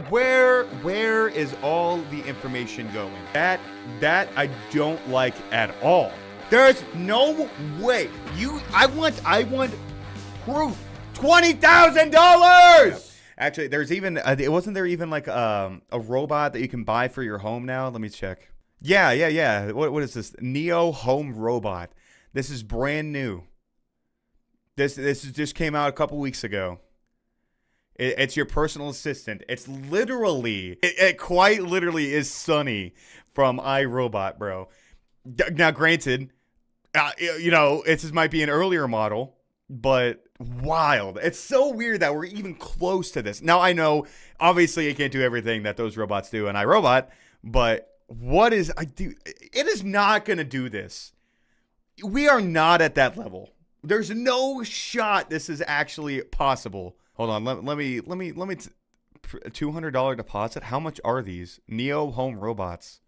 Where is all the information going? That I don't like at all. There's no way. I want proof. $20,000. Actually, there's even wasn't there even like a robot that you can buy for your home now? Let me check. Yeah. What is this? Neo Home Robot. This is brand new. This just came out a couple weeks ago. It's your personal assistant. It's literally, it quite literally is Sunny from iRobot, bro. Now, granted, this might be an earlier model, but wild. It's so weird that we're even close to this. Now, I know, obviously, it can't do everything that those robots do in iRobot, but it is not going to do this. We are not at that level. There's no shot this is actually possible. Hold on, let me $200 deposit. How much are these Neo Home Robots?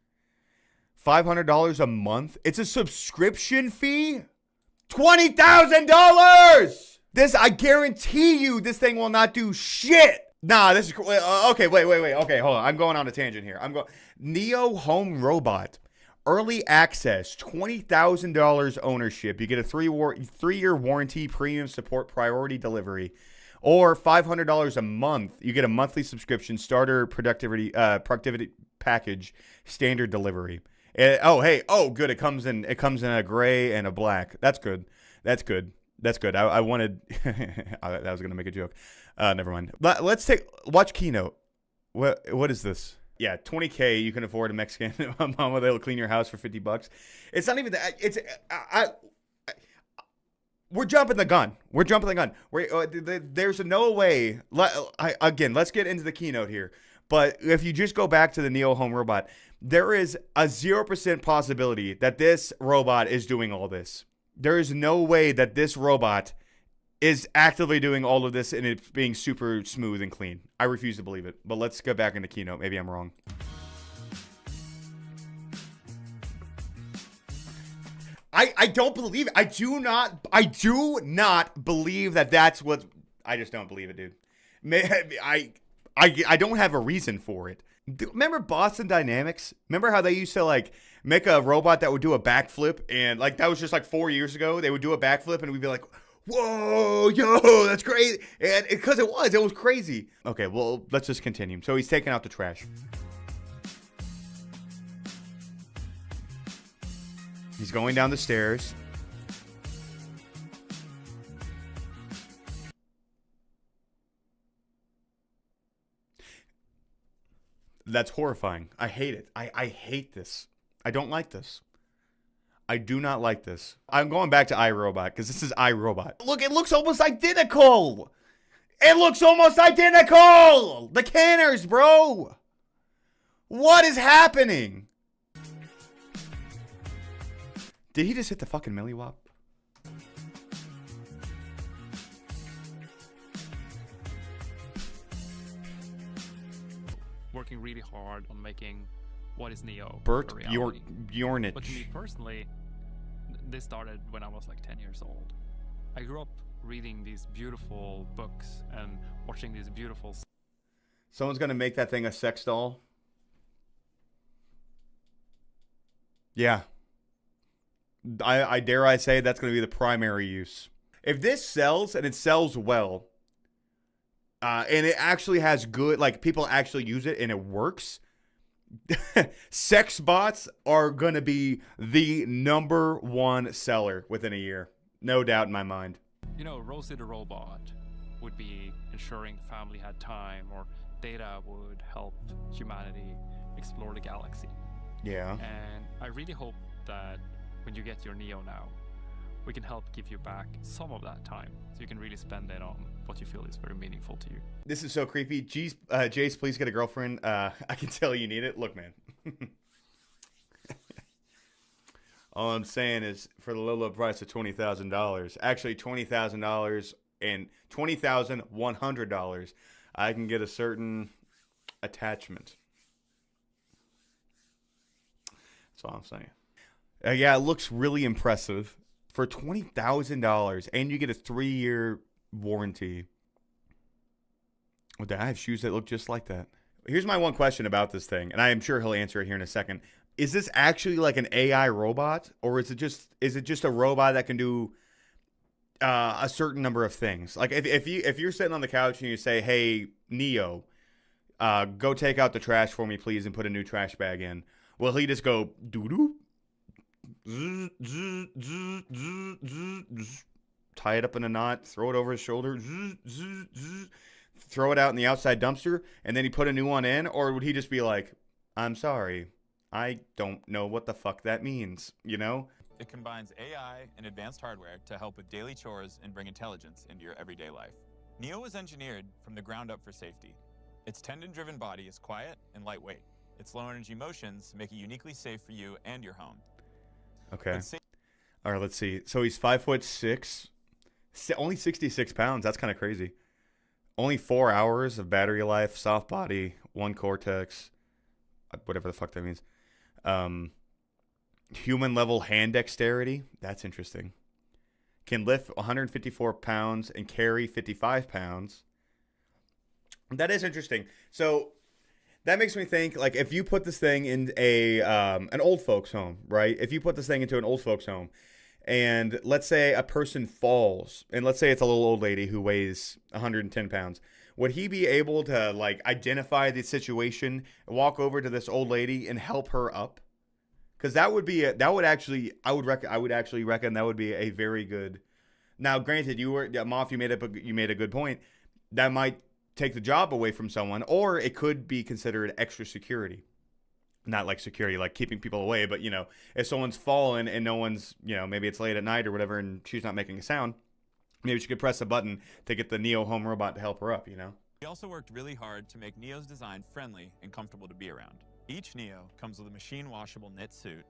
$500 a month. It's a subscription fee. $20,000. This, I guarantee you, this thing will not do shit. Nah, this is okay. Wait. Okay, hold on. I'm going on a tangent here. Neo Home Robot. Early access, $20,000 ownership. You get a 3-year warranty, premium support, priority delivery, or $500 a month. You get a monthly subscription, starter productivity package, standard delivery. Good. It comes in a gray and a black. That's good. I wanted. I was gonna make a joke. Never mind. Let's watch Keynote. What is this? Yeah, $20K, you can afford a Mexican mama that'll clean your house for $50. It's not even that. We're jumping the gun. There's no way. Let's get into the keynote here. But if you just go back to the Neo Home Robot, there is a 0% possibility that this robot is doing all this. There is no way that this robot is actively doing all of this and it's being super smooth and clean. I refuse to believe it. But let's go back into keynote. Maybe I'm wrong. I don't believe it. I do not believe that that's what. I just don't believe it, dude. I don't have a reason for it. Remember Boston Dynamics? Remember how they used to like make a robot that would do a backflip, and like that was just like 4 years ago. They would do a backflip and we'd be like, whoa, yo, that's crazy. And because it was crazy. Okay, well, let's just continue. So he's taking out the trash. He's going down the stairs. That's horrifying. I hate it. I hate this. I don't like this. I do not like this. I'm going back to iRobot because this is iRobot. Look, it looks almost identical. The canners, bro. What is happening? Did he just hit the fucking milliwop? Working really hard on making what is Neo Bert Bjornich. Bjornich. But to me personally, this started when I was like 10 years old. I grew up reading these beautiful books and watching these beautiful. Someone's gonna make that thing a sex doll. Yeah. I dare I say that's going to be the primary use. If this sells and it sells well, and it actually has good, like people actually use it and it works, sex bots are going to be the #1 seller within a year. No doubt in my mind. You know, Rosie the robot would be ensuring family had time, or Data would help humanity explore the galaxy. Yeah. And I really hope that when you get your Neo now, we can help give you back some of that time, so you can really spend it on what you feel is very meaningful to you. This is so creepy. Jace, please get a girlfriend. I can tell you need it. Look, man. All I'm saying is for the low price of $20,000, actually $20,000 and $20,100, I can get a certain attachment. That's all I'm saying. Yeah, it looks really impressive for $20,000, and you get a 3-year warranty. I have shoes that look just like that. Here's my one question about this thing, and I am sure he'll answer it here in a second. Is this actually like an AI robot, or is it just a robot that can do a certain number of things? Like if you're sitting on the couch and you say, "Hey Neo, go take out the trash for me, please, and put a new trash bag in," will he just go doo doo? Tie it up in a knot, throw it over his shoulder, throw it out in the outside dumpster, and then he put a new one in? Or would he just be like, I'm sorry, I don't know what the fuck that means, you know? It combines AI and advanced hardware to help with daily chores and bring intelligence into your everyday life. Neo was engineered from the ground up for safety. Its tendon-driven body is quiet and lightweight. Its low-energy motions make it uniquely safe for you and your home. Okay. All right, let's see. So he's 5'6", only 66 pounds. That's kind of crazy. Only 4 hours of battery life, soft body, 1 cortex, whatever the fuck that means. Human level hand dexterity. That's interesting. Can lift 154 pounds and carry 55 pounds. That is interesting. So that makes me think, like, if you put this thing in an old folks home, right? If you put this thing into an old folks home, and let's say a person falls, and let's say it's a little old lady who weighs 110 pounds, would he be able to, like, identify the situation, walk over to this old lady and help her up? Because I would actually reckon that would be a very good. Now, granted, Moth, you made a good point. That might take the job away from someone, or it could be considered extra security. Not like security, like keeping people away, but, you know, if someone's fallen and no one's, you know, maybe it's late at night or whatever, and she's not making a sound, maybe she could press a button to get the Neo home robot to help her up, you know? We also worked really hard to make Neo's design friendly and comfortable to be around. Each Neo comes with a machine washable knit suit,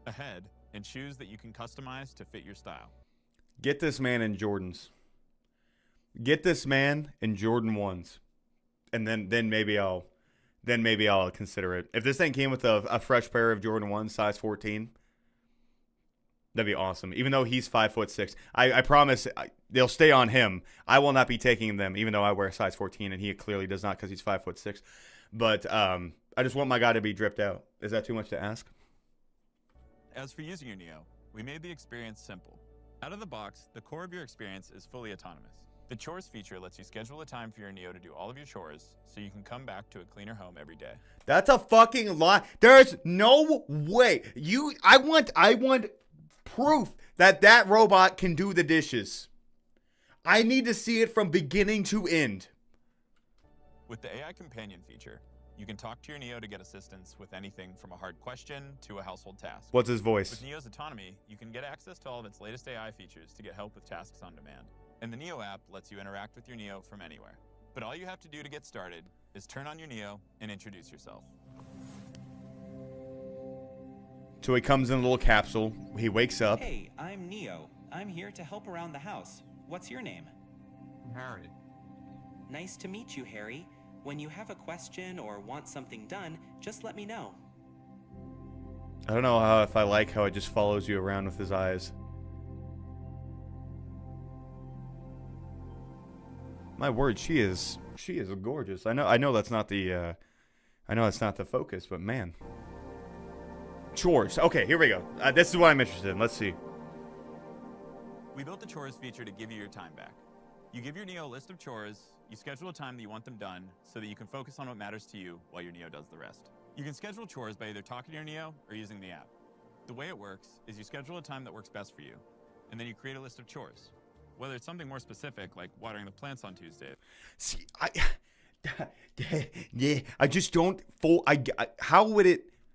a head, and shoes that you can customize to fit your style. Get this man in Jordans. Get this man in Jordan 1s. And then maybe I'll consider it. If this thing came with a fresh pair of Jordan 1s, size 14, that'd be awesome. Even though he's 5'6", I promise they'll stay on him. I will not be taking them, even though I wear a size 14, and he clearly does not because he's 5'6". But I just want my guy to be dripped out. Is that too much to ask? As for using your Neo, we made the experience simple. Out of the box, the core of your experience is fully autonomous. The chores feature lets you schedule a time for your Neo to do all of your chores, so you can come back to a cleaner home every day. That's a fucking lie. There's no way. I want proof that robot can do the dishes. I need to see it from beginning to end. With the AI companion feature, you can talk to your Neo to get assistance with anything from a hard question to a household task. What's his voice? With Neo's autonomy, you can get access to all of its latest AI features to get help with tasks on demand. And the Neo app lets you interact with your Neo from anywhere. But all you have to do to get started is turn on your Neo and introduce yourself. So he comes in a little capsule. He wakes up. Hey, I'm Neo. I'm here to help around the house. What's your name? Harry. Nice to meet you, Harry. When you have a question or want something done, just let me know. I don't know if I like how it just follows you around with his eyes. My word, she is gorgeous. I know that's not the focus, but man. Chores. Okay, here we go. This is what I'm interested in. Let's see. We built the chores feature to give you your time back. You give your Neo a list of chores, you schedule a time that you want them done so that you can focus on what matters to you while your Neo does the rest. You can schedule chores by either talking to your Neo or using the app. The way it works is you schedule a time that works best for you, and then you create a list of chores. Whether it's something more specific, like watering the plants on Tuesday. See, I just don't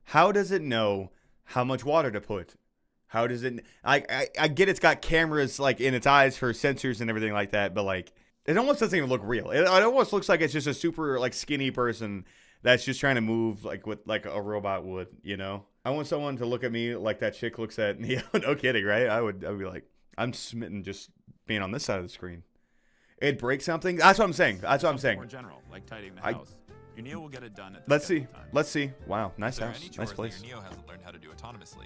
how does it know how much water to put? How does it, I get it's got cameras, like, in its eyes for sensors and everything like that, but, like, it almost doesn't even look real. It almost looks like it's just a super, like, skinny person that's just trying to move, like, with, like, a robot would, you know? I want someone to look at me like that chick looks at Neo. No kidding, right? I would be like, I'm smitten just being on this side of the screen. It breaks something. That's what I'm saying. More general, like tidying the house. Your Neo will get it done at the Let's scheduled see. time. Let's see. Wow, nice If there are house. any chores Nice place. that your Neo hasn't learned how to do autonomously,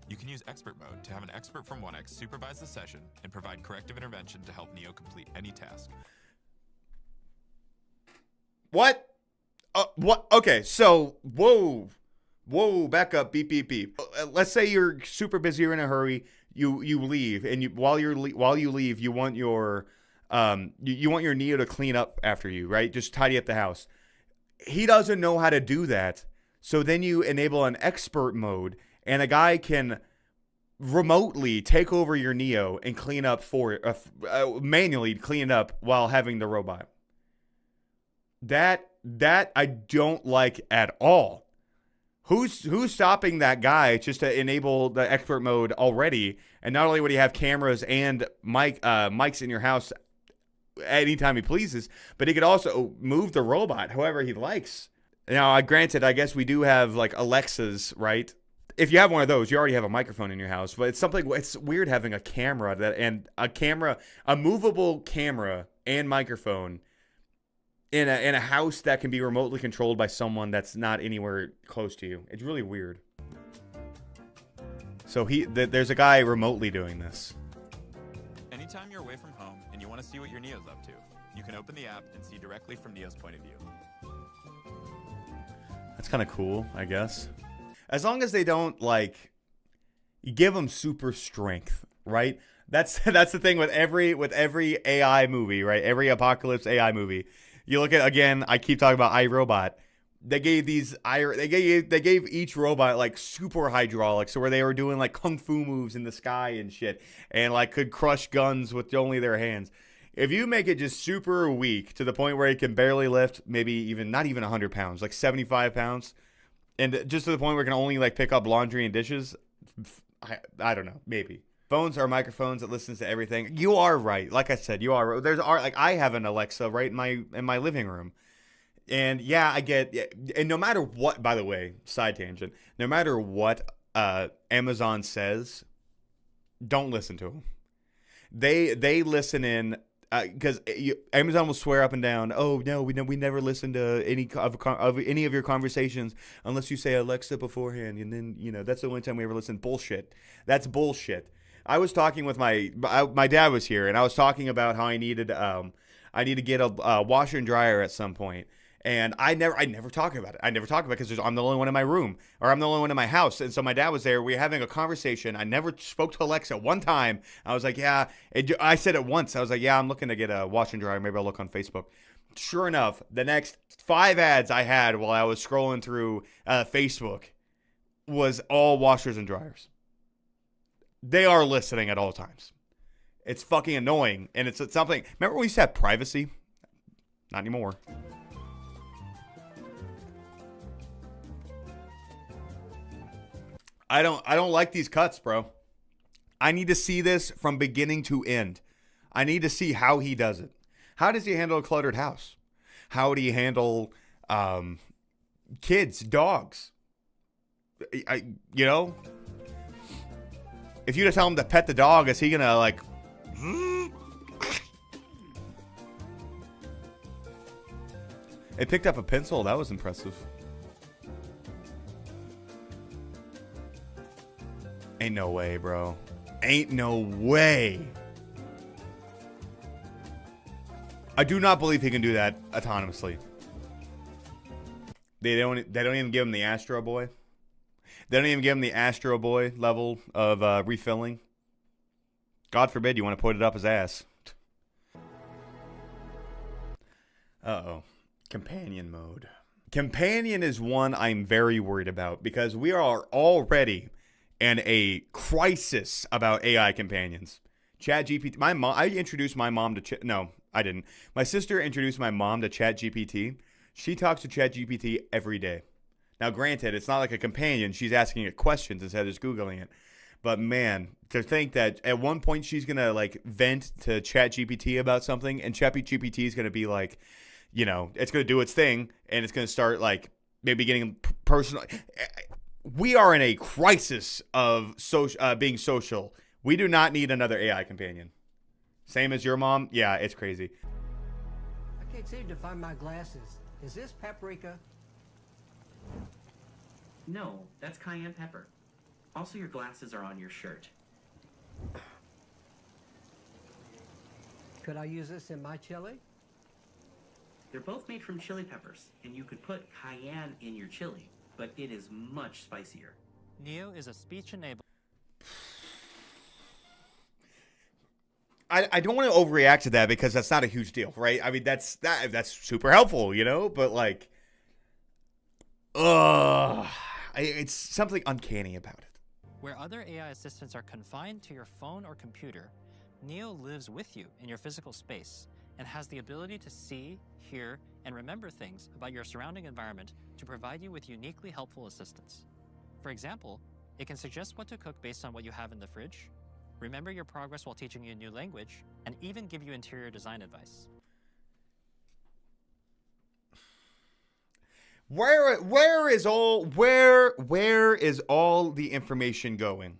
you can use expert mode to have an expert from 1X supervise the session and provide corrective intervention to help Neo complete any task. What? What? Okay, so whoa, back up, beep, beep, beep. Let's say you're super busy, you're in a hurry, you leave, and while you leave, you want your you want your Neo to clean up after you, right? Just tidy up the house. He doesn't know how to do that, so then you enable an expert mode, and a guy can remotely take over your Neo and clean up manually clean up while having the robot. That I don't like at all. Who's stopping that guy just to enable the expert mode already? And not only would he have cameras and mics in your house anytime he pleases, but he could also move the robot however he likes. Now, granted, I guess we do have like Alexas, right? If you have one of those, you already have a microphone in your house. But it's weird having a camera a movable camera and microphone in a house that can be remotely controlled by someone that's not anywhere close to you. It's really weird. So there's a guy remotely doing this. Anytime you're away from home and you want to see what your Neo's up to, you can open the app and see directly from Neo's point of view. That's kind of cool, I guess. As long as they don't you give them super strength, right? That's the thing with every AI movie, right? Every apocalypse AI movie. You look at, again, I keep talking about iRobot. They gave each robot like super hydraulics, where they were doing like kung fu moves in the sky and shit, and like could crush guns with only their hands. If you make it just super weak to the point where it can barely lift, maybe not even 100 pounds, like 75 pounds, and just to the point where it can only like pick up laundry and dishes, I don't know, maybe. Phones are microphones that listens to everything. You are right. Like I said, you are. I have an Alexa right in my living room. And yeah, I get, and no matter what, by the way, side tangent, no matter what Amazon says, don't listen to them. They listen in, because Amazon will swear up and down, oh no, we never listen to any of your conversations unless you say Alexa beforehand, and then that's the only time we ever listen. Bullshit. That's bullshit. I was talking with my dad was here, and I was talking about how I need to get a washer and dryer at some point. And I never talk about it. I never talk about it because I'm the only one in my room, or I'm the only one in my house. And so my dad was there. We were having a conversation. I never spoke to Alexa one time. I was like, yeah. I said it once. I was like, yeah, I'm looking to get a washer and dryer. Maybe I'll look on Facebook. Sure enough, the next 5 ads I had while I was scrolling through Facebook was all washers and dryers. They are listening at all times. It's fucking annoying. And it's something. Remember when we used to have privacy? Not anymore. I don't like these cuts, bro. I need to see this from beginning to end. I need to see how he does it. How does he handle a cluttered house? How do you handle kids, dogs? If you just tell him to pet the dog, is he gonna like? It picked up a pencil. That was impressive. Ain't no way, bro. Ain't no way. I do not believe he can do that autonomously. They don't even give him the Astro Boy. They don't even give him the Astro Boy level of refilling. God forbid you want to put it up his ass. Uh-oh. Companion mode. Companion is one I'm very worried about because we are already in a crisis about AI companions. ChatGPT. I introduced my mom to no, I didn't. My sister introduced my mom to ChatGPT. She talks to ChatGPT every day. Now, granted, it's not like a companion. She's asking it questions instead of just Googling it. But man, to think that at one point she's going to like vent to ChatGPT about something, and ChatGPT is going to be like, it's going to do its thing, and it's going to start like maybe getting personal. We are in a crisis of being social. We do not need another AI companion. Same as your mom? Yeah, it's crazy. I can't seem to find my glasses. Is this paprika? No, that's cayenne pepper. Also, your glasses are on your shirt. Could I use this in my chili? They're both made from chili peppers, and you could put cayenne in your chili, but it is much spicier. Neo is a speech-enabled. I don't want to overreact to that because that's not a huge deal, right? I mean, that's super helpful, you know? But like, it's something uncanny about it. Where other AI assistants are confined to your phone or computer, Neo lives with you in your physical space and has the ability to see, hear, and remember things about your surrounding environment to provide you with uniquely helpful assistance. For example, it can suggest what to cook based on what you have in the fridge, remember your progress while teaching you a new language, and even give you interior design advice. Where is all the information going?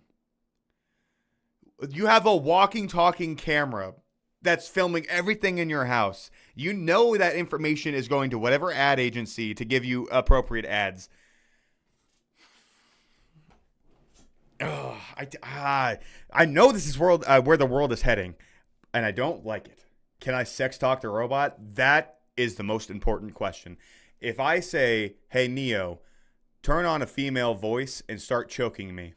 You have a walking, talking camera that's filming everything in your house. You know that information is going to whatever ad agency to give you appropriate ads. I know this is where the world is heading, and I don't like it. Can I sex talk the robot? That is the most important question. If I say, hey, Neo, turn on a female voice and start choking me.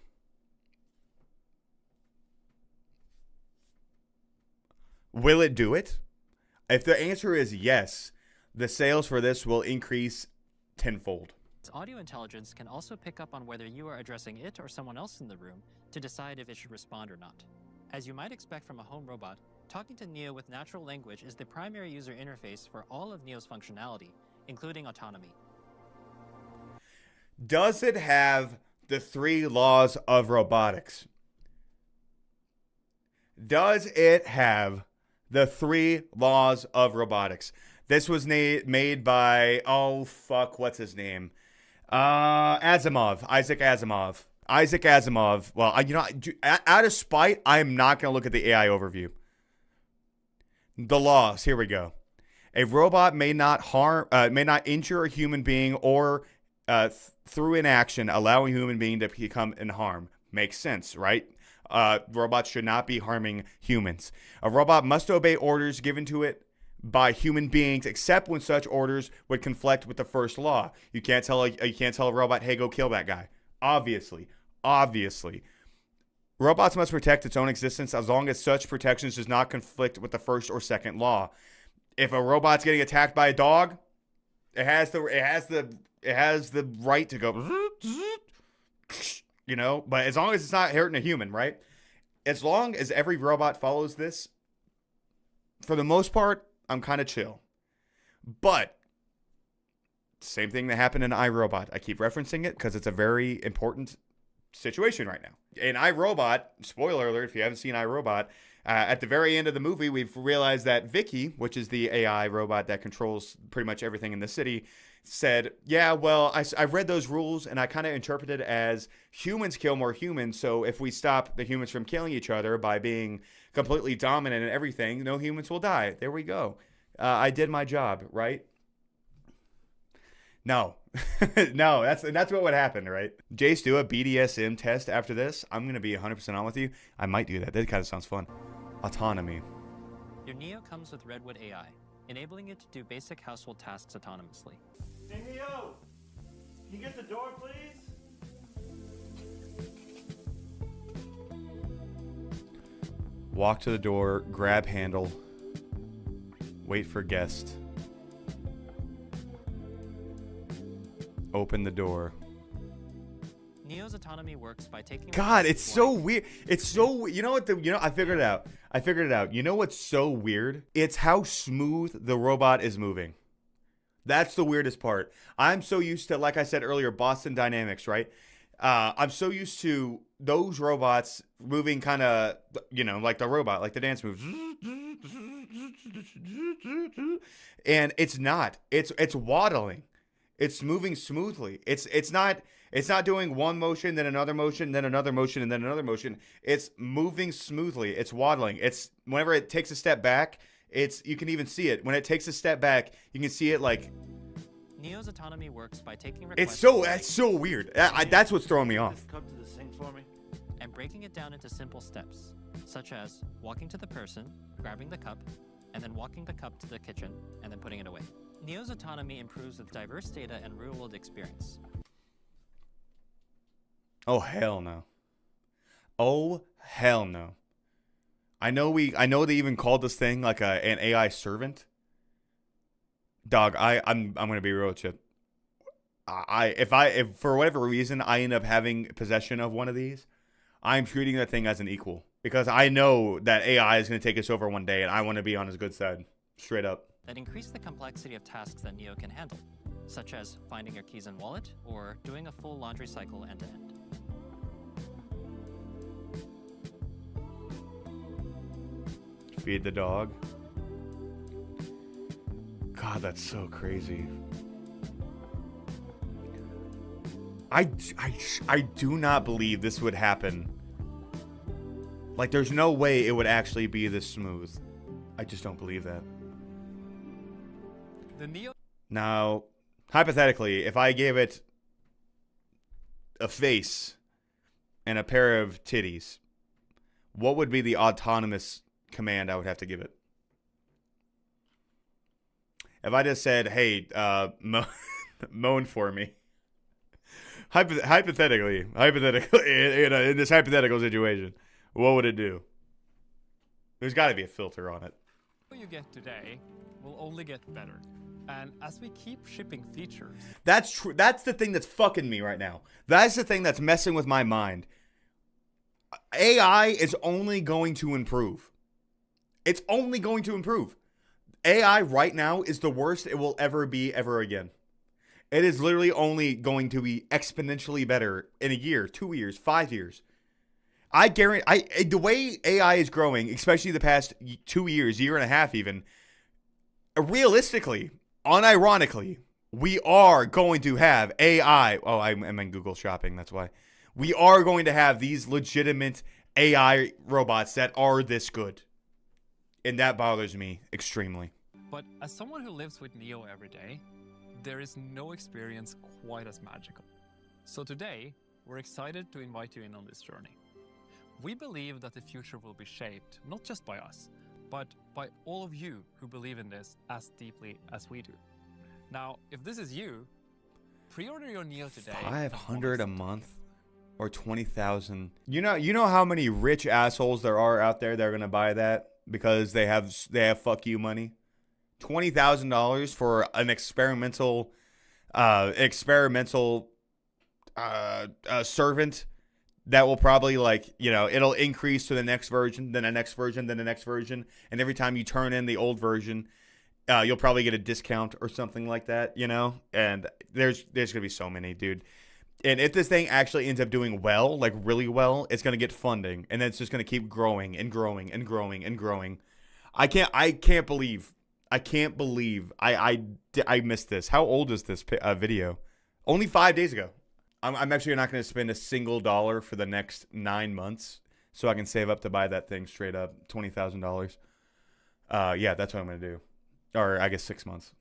Will it do it? If the answer is yes, the sales for this will increase tenfold. Its audio intelligence can also pick up on whether you are addressing it or someone else in the room to decide if it should respond or not. As you might expect from a home robot, talking to Neo with natural language is the primary user interface for all of Neo's functionality, including autonomy. Does it have the 3 laws of robotics? Does it have the 3 laws of robotics? This was made by, what's his name? Asimov, Isaac Asimov. Isaac Asimov. Well, out of spite, I am not going to look at the AI overview. The laws. Here we go. A robot may not injure a human being or through inaction allow a human being to become in harm. Makes sense, right? Robots should not be harming humans. A robot must obey orders given to it by human beings, except when such orders would conflict with the first law. You can't tell a robot, "Hey, go kill that guy." Obviously. Robots must protect its own existence as long as such protections does not conflict with the first or second law. If a robot's getting attacked by a dog, it has the right to go, you know, but as long as it's not hurting a human, right? As long as every robot follows this, for the most part, I'm kind of chill. But same thing that happened in iRobot. I keep referencing it because it's a very important situation right now. In iRobot, spoiler alert if you haven't seen iRobot, at the very end of the movie, we've realized that Vicky, which is the AI robot that controls pretty much everything in the city, said, yeah, well, I read those rules and I kind of interpreted it as humans kill more humans. So if we stop the humans from killing each other by being completely dominant in everything, no humans will die. There we go. I did my job, right? No. No, that's what would happen, right? Jace, do a BDSM test after this. I'm going to be 100% on with you. I might do that. That kind of sounds fun. Autonomy. Your Neo comes with Redwood AI, enabling it to do basic household tasks autonomously. Hey, Neo! Can you get the door, please? Walk to the door, grab handle, wait for guest. Open the door. Neo's autonomy works by taking... God, it's so weird. It's so... You know what? I figured it out. You know what's so weird? It's how smooth the robot is moving. That's the weirdest part. I'm so used to, like I said earlier, Boston Dynamics, right? I'm so used to those robots moving kind of, like the robot, like the dance moves. And it's not. It's waddling. It's moving smoothly. It's not doing one motion, then another motion, then another motion, and then another motion. It's moving smoothly. It's waddling. It's whenever it takes a step back, you can even see it. When it takes a step back, you can see it like... Neo's autonomy works by taking requests... That's so weird. That's what's throwing me off. This cup to the sink for me. And breaking it down into simple steps, such as walking to the person, grabbing the cup, and then walking the cup to the kitchen, and then putting it away. Neo's autonomy improves with diverse data and real-world experience. Oh hell no. Oh hell no. I know they even called this thing like an AI servant. Dog, I'm gonna be real with you. If for whatever reason I end up having possession of one of these, I'm treating that thing as an equal because I know that AI is gonna take us over one day, and I want to be on his good side, straight up. That increase the complexity of tasks that Neo can handle, such as finding your keys and wallet or doing a full laundry cycle end to end. Feed the dog. God, that's so crazy. I do not believe this would happen. Like, there's no way it would actually be this smooth. I just don't believe that. The Neo. Now, hypothetically, if I gave it a face and a pair of titties, what would be the autonomous command I would have to give it? If I just said, hey, moan for me. Hypothetically, in this hypothetical situation, what would it do? There's got to be a filter on it. What you get today will only get better. And as we keep shipping features... That's true. That's the thing that's fucking me right now. That's the thing that's messing with my mind. AI is only going to improve. It's only going to improve. AI right now is the worst it will ever be ever again. It is literally only going to be exponentially better in a year, 2 years, 5 years. I guarantee, the way AI is growing, especially the past 2 years, year and a half even, realistically, unironically, we are going to have AI. Oh, I'm in Google Shopping, that's why. We are going to have these legitimate AI robots that are this good. And that bothers me extremely. But as someone who lives with Neo every day, there is no experience quite as magical. So today, we're excited to invite you in on this journey. We believe that the future will be shaped not just by us, but by all of you who believe in this as deeply as we do. Now, if this is you, pre-order your Neo today. 500 a month or 20,000. You know how many rich assholes there are out there that are going to buy that because they have fuck you money? $20,000 for an experimental servant that will probably, like, you know, it'll increase to the next version, then the next version, then the next version, and every time you turn in the old version, you'll probably get a discount or something like that, you know? And there's gonna be so many, dude. And if this thing actually ends up doing well, like really well, it's gonna get funding, and then it's just gonna keep growing and growing and growing and growing. I can't believe I missed this. How old is this video? Only 5 days ago. I'm actually not going to spend a single dollar for the next 9 months so I can save up to buy that thing straight up, $20,000. Yeah, that's what I'm going to do. Or I guess 6 months.